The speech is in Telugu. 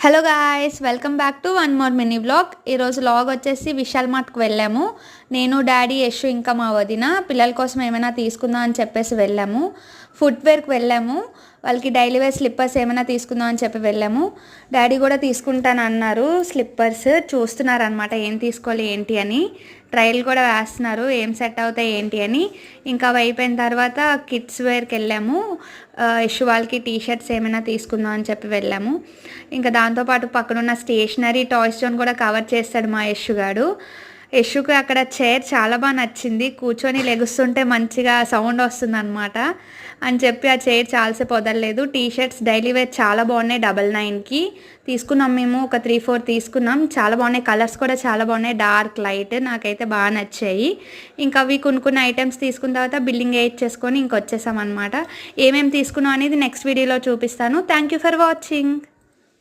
Hello guys, welcome back to one more mini vlog. ఈరోజు వ్లాగ్ వచ్చేసి విశాల్ మార్ట్కి వెళ్ళాము. నేను, డాడీ, యశు ఇంకా మా వదిన పిల్లల కోసం ఏమైనా తీసుకుందాం అని చెప్పేసి వెళ్ళాము. ఫుట్వేర్కి వెళ్ళాము. వాళ్ళకి డైలీ వేర్ స్లిప్పర్స్ ఏమైనా తీసుకుందాం అని చెప్పి వెళ్ళాము. డాడీ కూడా తీసుకుంటాను అన్నారు. స్లిప్పర్స్ చూస్తున్నారు అనమాట, ఏం తీసుకోవాలి ఏంటి అని. ట్రయల్ కూడా వేస్తున్నారు, ఏం సెట్ అవుతాయి ఏంటి అని. ఇంకా అవి అయిపోయిన తర్వాత కిడ్స్ వేర్కి వెళ్ళాము. యశు వాళ్ళకి టీషర్ట్స్ ఏమైనా తీసుకుందాం అని చెప్పి వెళ్ళాము. ఇంకా దాంతోపాటు పక్కనున్న స్టేషనరీ టాయ్స్ జోన్ కూడా కవర్ చేస్తాడు మా యశుగాడు. యశుకి అక్కడ చైర్ చాలా బాగా నచ్చింది, కూర్చొని లెగుస్తుంటే మంచిగా సౌండ్ వస్తుంది అనమాట అని చెప్పి ఆ చైర్ చాలాసేపు వదలలేదు. టీషర్ట్స్ డైలీ వేర్ చాలా బాగున్నాయి. 99కి తీసుకున్నాం మేము, ఒక 3-4 తీసుకున్నాం. చాలా బాగున్నాయి, కలర్స్ కూడా చాలా బాగున్నాయి, డార్క్ లైట్, నాకైతే బాగా నచ్చాయి. ఇంకా అవి కొన్ని ఐటమ్స్ తీసుకున్న తర్వాత బిల్లింగ్ చేసుకొని ఇంకొచ్చేసాం అనమాట. ఏమేమి తీసుకున్నాం అనేది నెక్స్ట్ వీడియోలో చూపిస్తాను. Thank you for watching.